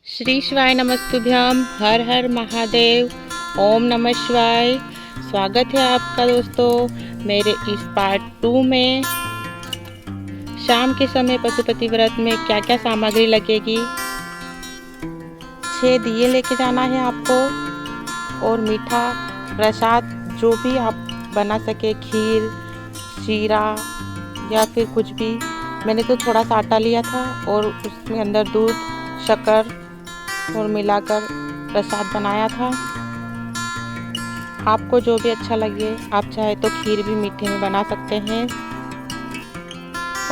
श्री शिवाय नमस्तुभ्यम। हर हर महादेव। ओम नमः शिवाय। स्वागत है आपका दोस्तों मेरे इस पार्ट 2 में। शाम के समय पशुपति व्रत में क्या क्या सामग्री लगेगी। 6 दिए लेके जाना है आपको और मीठा प्रसाद जो भी आप बना सके, खीर, शीरा या फिर कुछ भी। मैंने तो थोड़ा सा आटा लिया था और उसमें अंदर दूध, शक्कर और मिलाकर प्रसाद बनाया था। आपको जो भी अच्छा लगे, आप चाहे तो खीर भी मीठे में बना सकते हैं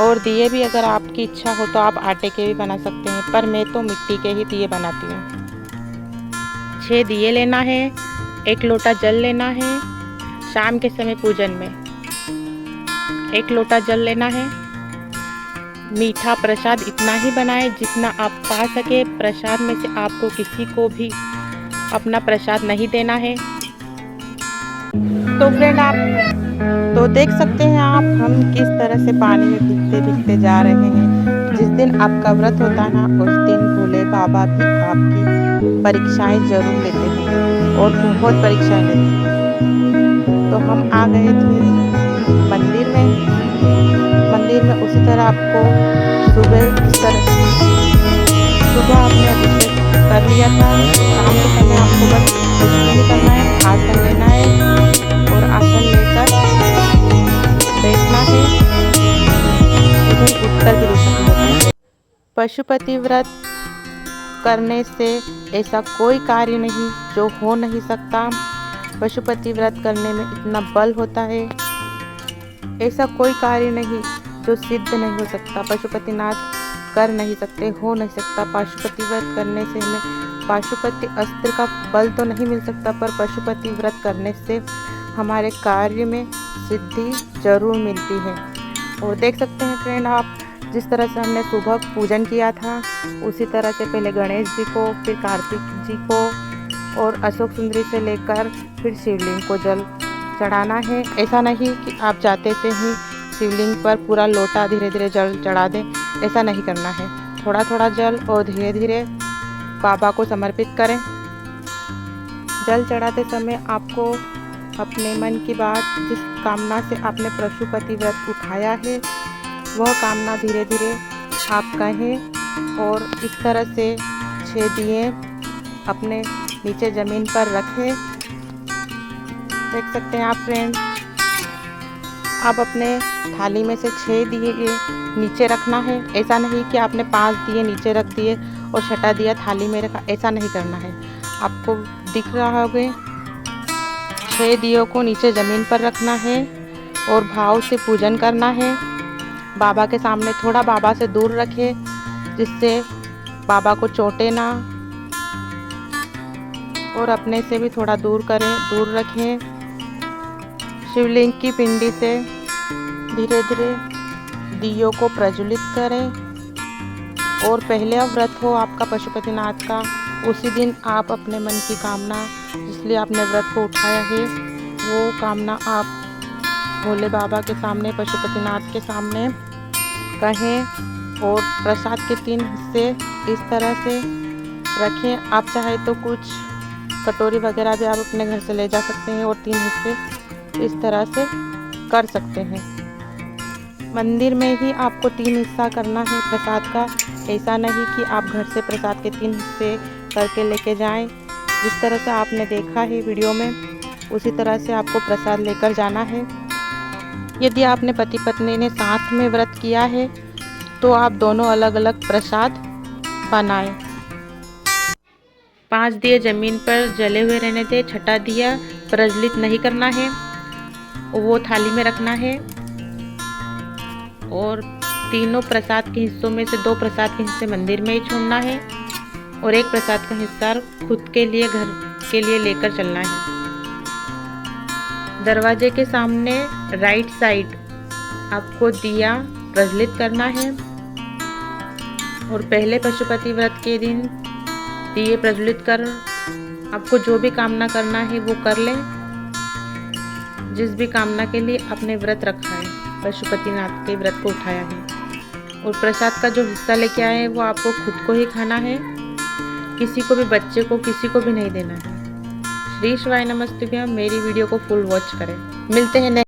और दिए भी अगर आपकी इच्छा हो तो आप आटे के भी बना सकते हैं, पर मैं तो मिट्टी के ही दिए बनाती हूँ। 6 दिए लेना है, 1 लोटा जल लेना है। शाम के समय पूजन में 1 लोटा जल लेना है। मीठा प्रसाद इतना ही बनाएं जितना आप पा सके। प्रसाद में से आपको किसी को भी अपना प्रसाद नहीं देना है। तो फ्रेंड, आप तो देख सकते हैं आप हम किस तरह से पानी में भीगते भीगते जा रहे हैं। जिस दिन आपका व्रत होता है ना, उस दिन भोले बाबा भी आपकी परीक्षाएं जरूर लेते हैं और बहुत परीक्षाएं लेते हैं। तो हम आ गए थे मंदिर में उसी तरह आपको सुबह आपने अभिषेक कर लिया था। शाम के समय आपको बस कुछ नहीं करना है, आसन लेना है और आसन लेकर बैठना है। इधर उत्तर की दिशा में पशुपति व्रत करने से ऐसा कोई कार्य नहीं जो हो नहीं सकता। पशुपति व्रत करने में इतना बल होता है, ऐसा कोई कार्य नहीं जो सिद्ध नहीं हो सकता। पशुपतिनाथ कर नहीं सकते, हो नहीं सकता। पशुपति व्रत करने से हमें पशुपति अस्त्र का बल तो नहीं मिल सकता, पर पशुपति व्रत करने से हमारे कार्य में सिद्धि जरूर मिलती है। और देख सकते हैं फ्रेंड, आप जिस तरह से हमने सुबह पूजन किया था, उसी तरह से पहले गणेश जी को, फिर कार्तिक जी को और अशोक सुंदरी से लेकर फिर शिवलिंग को जल चढ़ाना है। ऐसा नहीं कि आप जाते से ही शिवलिंग पर पूरा लोटा धीरे धीरे जल चढ़ा दें, ऐसा नहीं करना है। थोड़ा थोड़ा जल और धीरे धीरे बाबा को समर्पित करें। जल चढ़ाते समय आपको अपने मन की बात, जिस कामना से आपने पशुपति व्रत उठाया है, वह कामना धीरे धीरे आप कहें और इस तरह से 6 दिए अपने नीचे ज़मीन पर रखें। देख सकते हैं आप फ्रेंड, आप अपने थाली में से 6 दिए नीचे रखना है। ऐसा नहीं कि आपने 5 दिए नीचे रख दिए और 6ठा दिया थाली में रखा, ऐसा नहीं करना है। आपको दिख रहा होगा 6 दियों को नीचे ज़मीन पर रखना है और भाव से पूजन करना है। बाबा के सामने थोड़ा बाबा से दूर रखें, जिससे बाबा को चोटे ना, और अपने से भी थोड़ा दूर रखें। शिवलिंग की पिंडी से धीरे धीरे दियों को प्रज्वलित करें। और पहले व्रत हो आपका पशुपतिनाथ का, उसी दिन आप अपने मन की कामना, जिसलिए आपने व्रत को उठाया है, वो कामना आप भोले बाबा के सामने, पशुपतिनाथ के सामने कहें। और प्रसाद के 3 हिस्से इस तरह से रखें। आप चाहे तो कुछ कटोरी वगैरह भी आप अपने घर से ले जा सकते हैं और 3 हिस्से इस तरह से कर सकते हैं। मंदिर में ही आपको 3 हिस्सा करना है प्रसाद का। ऐसा नहीं कि आप घर से प्रसाद के 3 हिस्से करके लेके जाएं। जिस तरह से आपने देखा है वीडियो में, उसी तरह से आपको प्रसाद लेकर जाना है। यदि आपने पति पत्नी ने साथ में व्रत किया है तो आप दोनों अलग अलग प्रसाद बनाएं। 5 दिए जमीन पर जले हुए रहने दें। 6ठा दिया प्रज्वलित नहीं करना है, वो थाली में रखना है। और तीनों प्रसाद के हिस्सों में से 2 प्रसाद के हिस्से मंदिर में ही छोड़ना है और 1 प्रसाद का हिस्सा खुद के लिए, घर के लिए लेकर चलना है। दरवाजे के सामने राइट साइड आपको दिया प्रज्वलित करना है। और पहले पशुपति व्रत के दिन दिए प्रज्वलित कर आपको जो भी कामना करना है वो कर लें, जिस भी कामना के लिए आपने व्रत रखा है, पशुपतिनाथ के व्रत को उठाया है। और प्रसाद का जो हिस्सा लेके आए हैं वो आपको खुद को ही खाना है। किसी को भी, बच्चे को, किसी को भी नहीं देना है। श्री शिवाय नमस्तुभ्यम। मेरी वीडियो को फुल वॉच करें। मिलते हैं